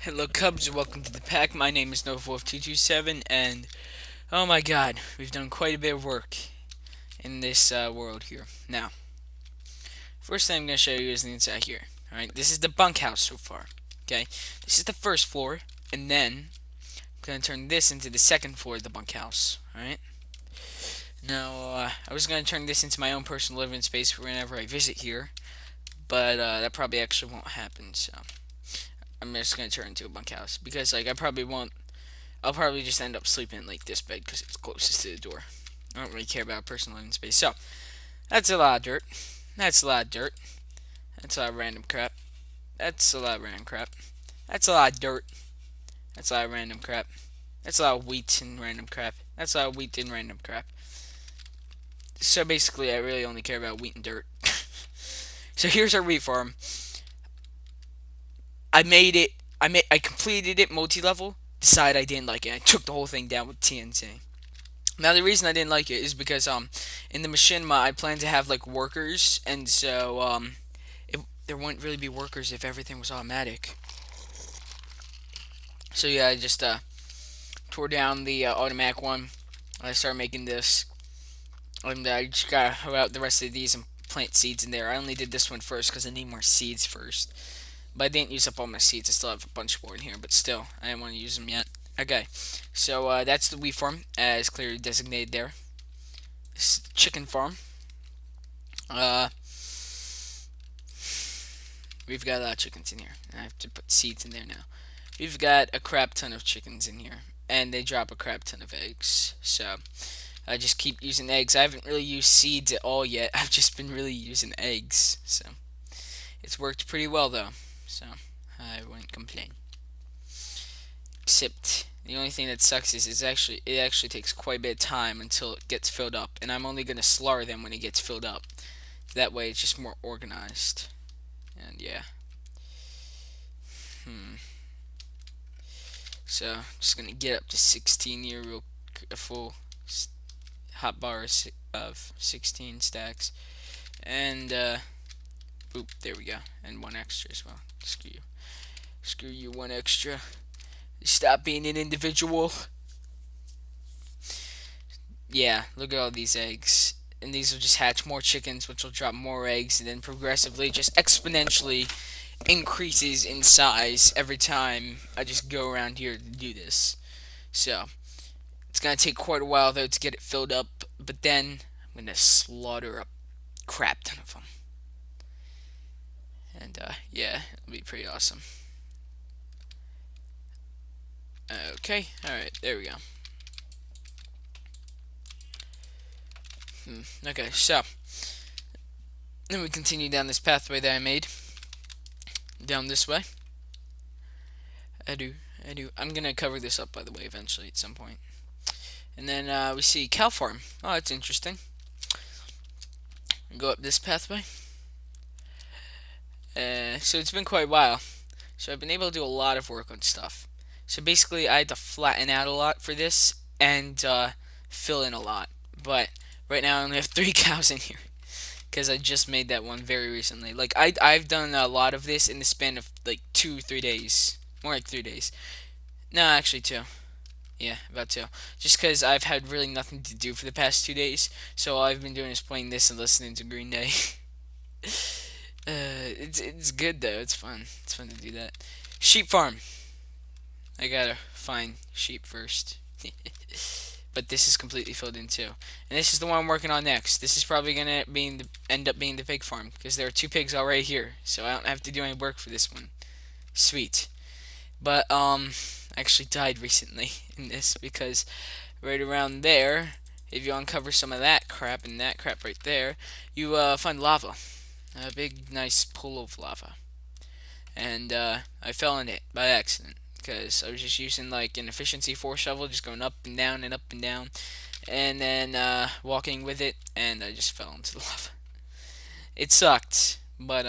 Hello Cubs, welcome to the pack. My name is NovaWolf227 and oh my god, we've done quite a bit of work in this world here. Now, first thing I'm going to show you is the inside here. Alright, this is the bunkhouse so far. Okay, this is the first floor, and then I'm going to turn this into the second floor of the bunkhouse. Alright, now I was going to turn this into my own personal living space whenever I visit here, but that probably actually won't happen, so I'm just going to turn it into a bunkhouse because like I probably won't. I'll probably just end up sleeping in like this bed because it's closest to the door. I don't really care about personal living space. So, that's a lot of dirt. That's a lot of dirt. That's a lot of random crap. That's a lot of random crap. That's a lot of dirt. That's a lot of random crap. That's a lot of wheat and random crap. That's a lot of wheat and random crap. So basically, I really only care about wheat and dirt. So here's our wheat farm. I made it. I completed it multi-level. Decided I didn't like it. I took the whole thing down with TNT. Now the reason I didn't like it is because in the machinima I plan to have like workers, and so there wouldn't really be workers if everything was automatic. So yeah, I just tore down the automatic one. I started making this, and I just gotta hoe out the rest of these and plant seeds in there. I only did this one first because I need more seeds first. But I didn't use up all my seeds. I still have a bunch more in here, but still, I didn't want to use them yet. Okay, so that's the wheat farm, as clearly designated there. This is the chicken farm. Uh, we've got a lot of chickens in here. I have to put seeds in there now. We've got a crap ton of chickens in here, and they drop a crap ton of eggs. So I just keep using eggs. I haven't really used seeds at all yet. I've just been really using eggs. So it's worked pretty well though. So I won't complain. Except the only thing that sucks is it actually takes quite a bit of time until it gets filled up, and I'm only gonna slaughter them when it gets filled up. That way it's just more organized. And yeah. So I'm just gonna get up to 16 here, a full hot bar of 16 stacks, and oop, there we go, and one extra as well. Screw you, one extra. Stop being an individual. Yeah, look at all these eggs. And these will just hatch more chickens, which will drop more eggs, and then progressively, just exponentially increases in size every time I just go around here to do this. So, it's going to take quite a while, though, to get it filled up, but then I'm going to slaughter a crap ton of them. And, yeah, it'll be pretty awesome. Okay, alright, there we go. Okay, so then we continue down this pathway that I made. Down this way. I do. I'm gonna cover this up, by the way, eventually at some point. And then we see cow farm. Oh, that's interesting. Go up this pathway. So it's been quite a while. So I've been able to do a lot of work on stuff. So basically, I had to flatten out a lot for this and fill in a lot. But right now, I only have 3 cows in here because I just made that one very recently. Like I've done a lot of this in the span of like 2-3 days, more like 3 days. No, actually 2. Yeah, about 2. Just because I've had really nothing to do for the past 2 days, so all I've been doing is playing this and listening to Green Day. It's good though. It's fun. It's fun to do that. Sheep farm. I gotta find sheep first. But this is completely filled in too. And this is the one I'm working on next. This is probably gonna end up being the pig farm because there are 2 pigs already here, so I don't have to do any work for this one. Sweet. But I actually died recently in this because right around there, if you uncover some of that crap and that crap right there, you find lava, a big nice pool of lava, and I fell in it by accident because I was just using like an efficiency 4 shovel, just going up and down and up and down, and then walking with it, and I just fell into the lava. It sucked, but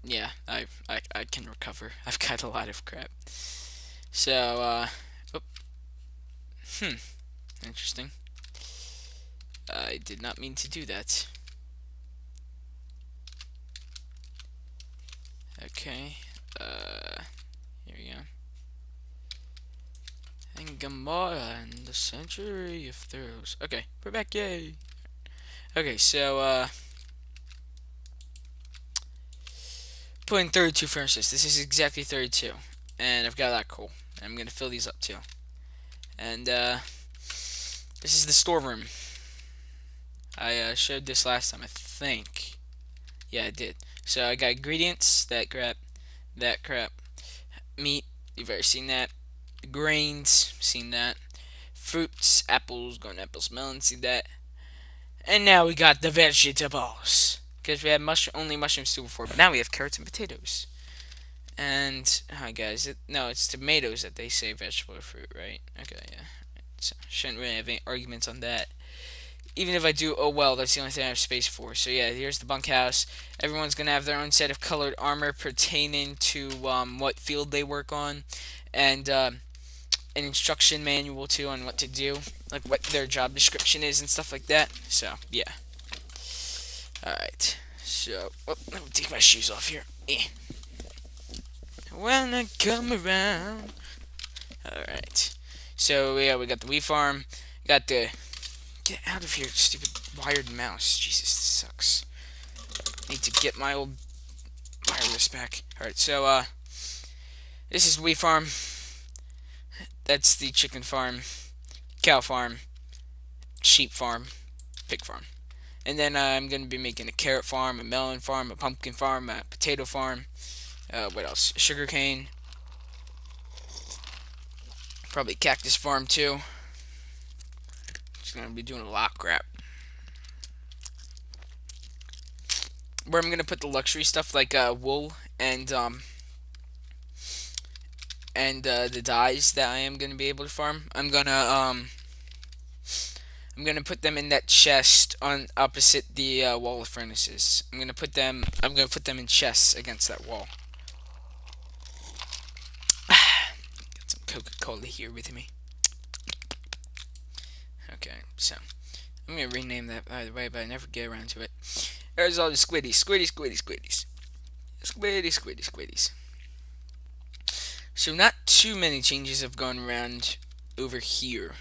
yeah, I can recover. I've got a lot of crap. So, oh, interesting. I did not mean to do that. Okay, Gamora in the Century of Throws. Okay, we're back, yay! Okay, so, put in 32 furnaces. This is exactly 32. And I've got that coal. I'm gonna fill these up too. And, this is the storeroom. I showed this last time, I think. Yeah, I did. So I got ingredients, that crap. Meat, you've already seen that. Grains, seen that. Fruits, apples, golden apples, melons, see that. And now we got the vegetables. Because we had only mushrooms too before, but now we have carrots and potatoes. And, hi guys, no, it's tomatoes that they say vegetable or fruit, right? Okay, yeah. So, shouldn't really have any arguments on that. Even if I do, oh well, that's the only thing I have space for. So yeah, here's the bunkhouse. Everyone's gonna have their own set of colored armor pertaining to what field they work on, and an instruction manual too on what to do, like what their job description is and stuff like that. So yeah. All right. So let me take my shoes off here. When I come around. All right. So yeah, we got the wheat farm. Got the get out of here, stupid wired mouse. Jesus, this sucks. Need to get my old wireless back. Alright, so, this is the wheat farm. That's the chicken farm, cow farm, sheep farm, pig farm. And then I'm going to be making a carrot farm, a melon farm, a pumpkin farm, a potato farm. What else? Sugar cane. Probably cactus farm too. Just going to be doing a lot of crap. Where I'm going to put the luxury stuff like wool and the dyes that I am going to be able to farm. I'm gonna put them in that chest on opposite the wall of furnaces. I'm gonna put them in chests against that wall. Got some Coca-Cola here with me. Okay, so I'm gonna rename that by the way, but I never get around to it. There's all the squiddies. So not too many changes have gone around over here.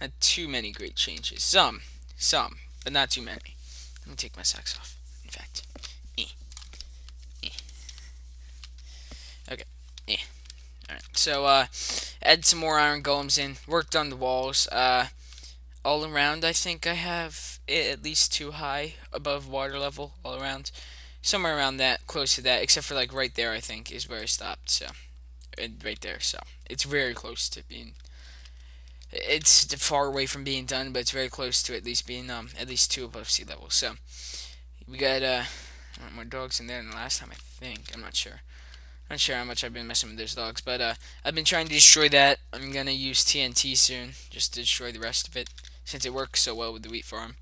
Not too many great changes. Some, but not too many. Let me take my socks off. In fact, okay, All right. So add some more iron golems in. Worked on the walls. All around, I think I have it at least 2 high above water level all around. Somewhere around that, close to that, except for like right there, I think is where I stopped. So, right there. So it's very close to being. It's far away from being done, but it's very close to at least being at least 2 above sea level. So we got more dogs in there than the last time, I think. I'm not sure. Not sure how much I've been messing with those dogs, but I've been trying to destroy that. I'm gonna use TNT soon just to destroy the rest of it, since it works so well with the wheat farm.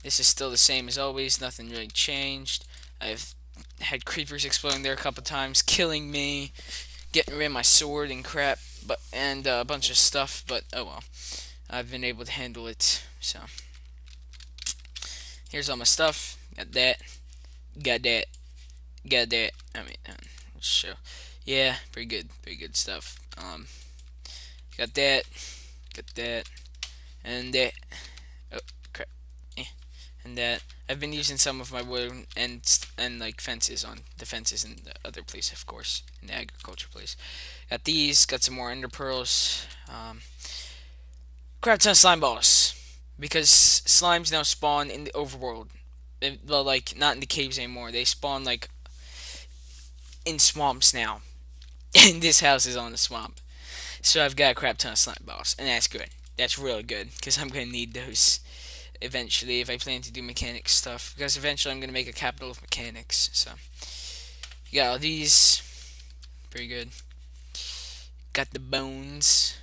This is still the same as always. Nothing really changed. I've had creepers exploding there a couple times, killing me, getting rid of my sword and crap, and a bunch of stuff. But oh well, I've been able to handle it. So here's all my stuff. Got that. Got that. Got that. I mean, show. Yeah, pretty good stuff. Got that. Got that. And that. Oh crap. And that. I've been using some of my wood and like fences on the fences in the other place, of course, in the agriculture place. Got these. Got some more ender pearls. Crap ton of slime balls, because slimes now spawn in the overworld. Well, like not in the caves anymore. They spawn like in swamps now. And this house is on a swamp. So I've got a crap ton of slime balls. And that's good. That's really good. Because I'm going to need those eventually if I plan to do mechanics stuff. Because eventually I'm going to make a capital of mechanics. So, you got all these. Pretty good. Got the bones.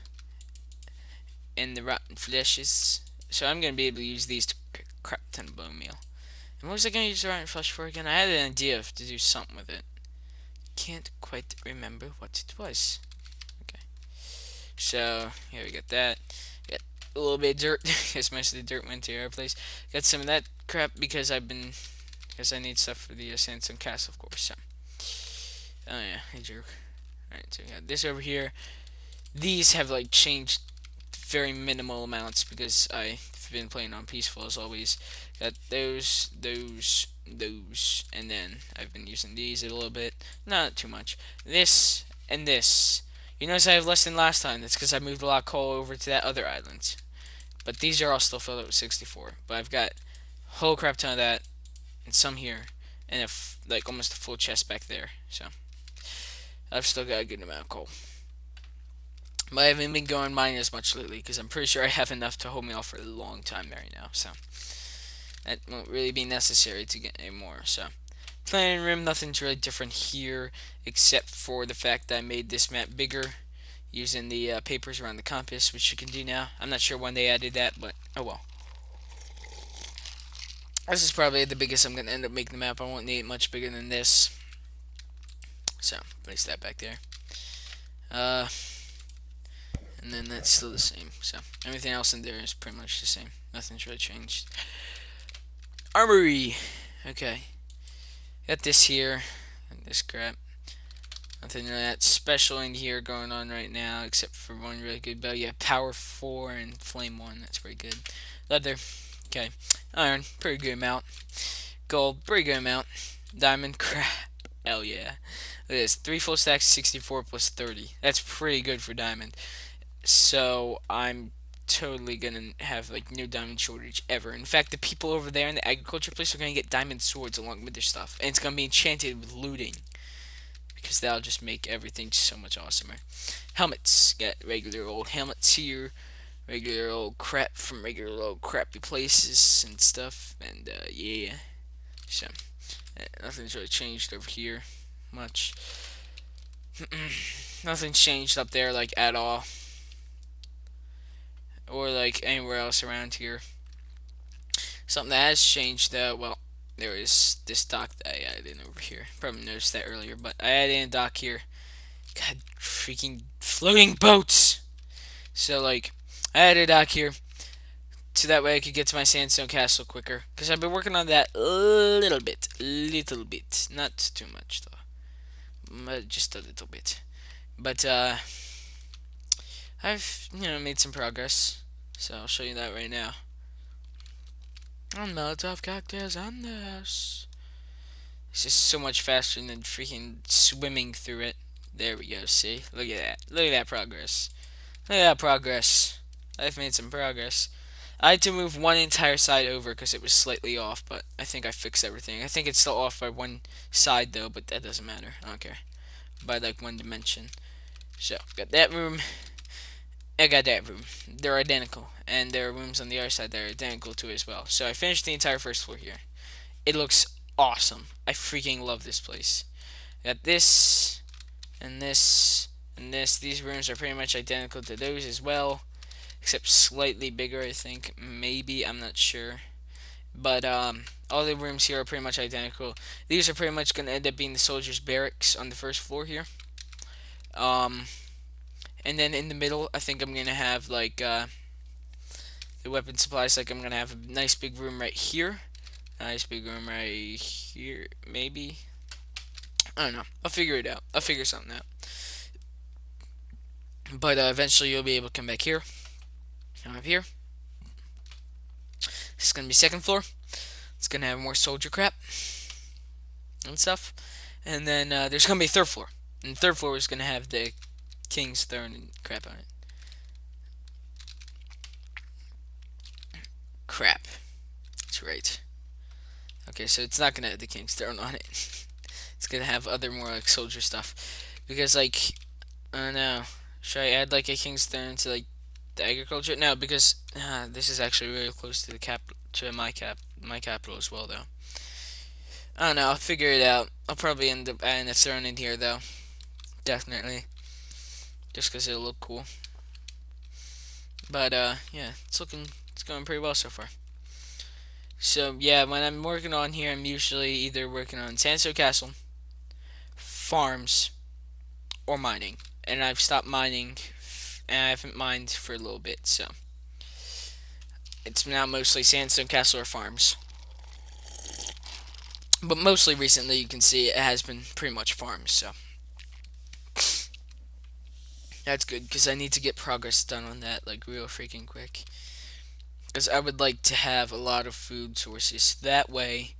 And the rotten fleshes. So I'm going to be able to use these to crap ton of bone meal. And what was I going to use the rotten flesh for again? I had an idea to do something with it. Can't quite remember what it was. Okay. So, here we got that. Got a little bit of dirt, because most of the dirt went to our place. Got some of that crap because I need stuff for the sandstone castle, of course. So. Oh yeah, hey jerk. Alright, so we got this over here. These have like changed very minimal amounts because I've been playing on peaceful as always. Got those, and then I've been using these a little bit, not too much. This and this. You notice I have less than last time. That's because I moved a lot of coal over to that other island. But these are all still filled up with 64. But I've got a whole crap ton of that, and some here, and like almost a full chest back there. So I've still got a good amount of coal. But I haven't been going mining as much lately because I'm pretty sure I have enough to hold me off for a long time right now. So that won't really be necessary to get any more. So planning room, nothing's really different here except for the fact that I made this map bigger using the papers around the compass, which you can do now. I'm not sure when they added that, but oh well. This is probably the biggest I'm going to end up making the map. I won't need it much bigger than this. So, place that back there. And then that's still the same. So, everything else in there is pretty much the same. Nothing's really changed. Armory. Okay. Got this here. And this crap. Nothing really that special in here going on right now, except for one really good bow. Yeah, Power 4 and Flame 1. That's pretty good. Leather. Okay. Iron. Pretty good amount. Gold. Pretty good amount. Diamond. Crap. Hell yeah. Look at this. 3 full stacks, 64 plus 30. That's pretty good for diamond. So, I'm totally gonna have like no diamond shortage ever. In fact, the people over there in the agriculture place are gonna get diamond swords along with their stuff. And it's gonna be enchanted with looting, because that'll just make everything so much awesomer. Helmets. Got regular old helmets here. Regular old crap from regular old crappy places and stuff. And yeah. So, nothing's really changed over here much. Nothing's changed up there like at all. Or like anywhere else around here. Something that has changed though, well, there is this dock that I added in over here. Probably noticed that earlier, but I added in a dock here. God, freaking floating boats! So, like, I added a dock here, so that way I could get to my sandstone castle quicker. Because I've been working on that a little bit. Not too much, though. But just a little bit. But, I've, made some progress. So, I'll show you that right now. On Molotov cocktails on this. This is so much faster than freaking swimming through it. There we go, see? Look at that. Look at that progress. Look at that progress. I've made some progress. I had to move one entire side over because it was slightly off, but I think I fixed everything. I think it's still off by one side, though, but that doesn't matter. I don't care. By, like, one dimension. So, got that room. I got that room. They're identical. And there are rooms on the other side that are identical to it as well. So, I finished the entire first floor here. It looks awesome. I freaking love this place. Got this, and this, and this. These rooms are pretty much identical to those as well, except slightly bigger, I think. Maybe, I'm not sure. But all the rooms here are pretty much identical. These are pretty much going to end up being the soldiers' barracks on the first floor here. And then in the middle, I think I'm going to have like the weapon supplies. Like I'm going to have a nice big room right here. Nice big room right here, maybe. I don't know. I'll figure it out. I'll figure something out. But eventually you'll be able to come back here. Come up here. This is going to be second floor. It's going to have more soldier crap and stuff. And then there's going to be a third floor. And the third floor is going to have the king's throne and crap on it. Crap. That's right. Okay, so it's not going to have the king's throne on it. It's going to have other more like soldier stuff. Because like, I don't know. Should I add like a king's throne to like the agriculture? No, because this is actually really close to my capital as well, though. I don't know. I'll figure it out. I'll probably end up adding a throne in here, though. Definitely, just because it'll look cool. But yeah, it's going pretty well so far. So yeah, when I'm working on here, I'm usually either working on Sandstone Castle, farms, or mining. And I've stopped mining, and I haven't mined for a little bit, so it's now mostly Sandstone Castle or farms. But mostly recently, you can see it has been pretty much farms, so That's good because I need to get progress done on that like real freaking quick. Because I would like to have a lot of food sources. That way,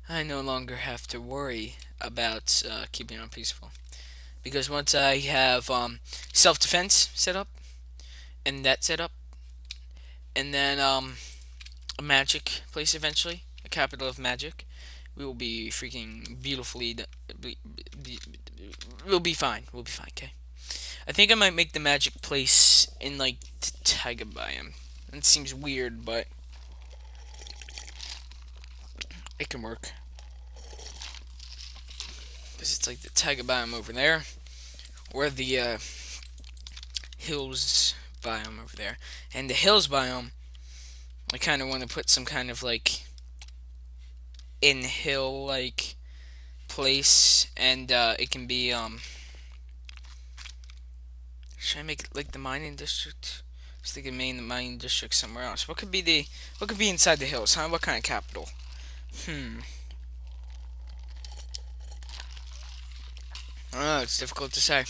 I no longer have to worry about keeping it peaceful. Because once I have self defense set up and that set up, and then a magic place eventually, a capital of magic, we will be freaking beautifully. We'll be fine. We'll be fine. Okay. I think I might make the magic place in like the taiga biome. That seems weird, but it can work. Because it's like the taiga biome over there, or the hills biome over there. And the hills biome, I kind of want to put some kind of like in hill like place, and it can be should I make it like the mining district? I was thinking main the mining district somewhere else. What could be inside the hills? Huh? What kind of capital? Hmm. I don't know. It's difficult to say.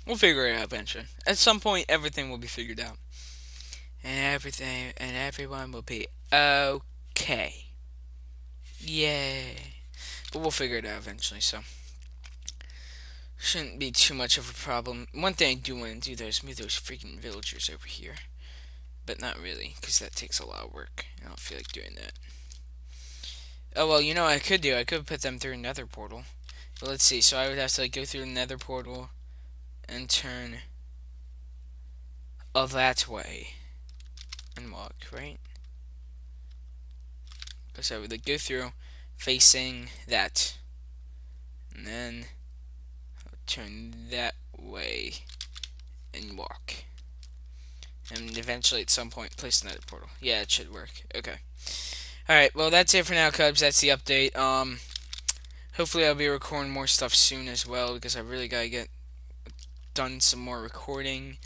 We'll figure it out eventually. At some point, everything will be figured out, and everything and everyone will be okay. Yay! But we'll figure it out eventually. So shouldn't be too much of a problem. One thing I do want to do though is move those freaking villagers over here, but not really, because that takes a lot of work. I don't feel like doing that. Oh well, you know what I could do? I could put them through another portal. But let's see. So I would have to like go through another portal and turn that way and walk, right? So I would like go through facing that, and then turn that way and walk. And eventually at some point place another portal. Yeah, it should work. Okay. Alright, well that's it for now, Cubs. That's the update. Hopefully I'll be recording more stuff soon as well, because I really gotta get done some more recording,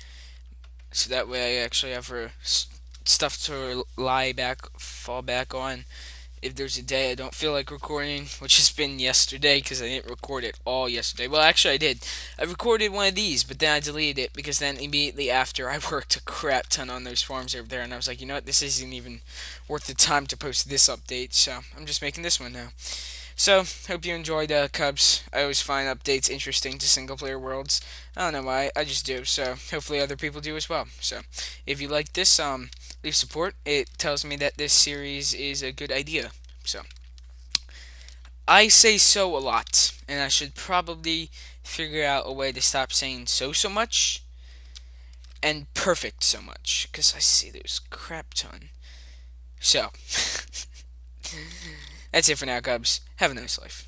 so that way I actually have stuff to fall back on if there's a day I don't feel like recording, which has been yesterday because I didn't record it all yesterday. Well, actually I did. I recorded one of these, but then I deleted it because then immediately after I worked a crap ton on those farms over there, and I was like, you know what, this isn't even worth the time to post this update, so I'm just making this one now. So, hope you enjoyed Cubs. I always find updates interesting to single player worlds. I don't know why, I just do. So, hopefully other people do as well. So, if you like this, leave support. It tells me that this series is a good idea. So, I say so a lot, and I should probably figure out a way to stop saying so much and perfect so much, because I see there's crap ton. So, that's it for now, Cubs. Have a nice life.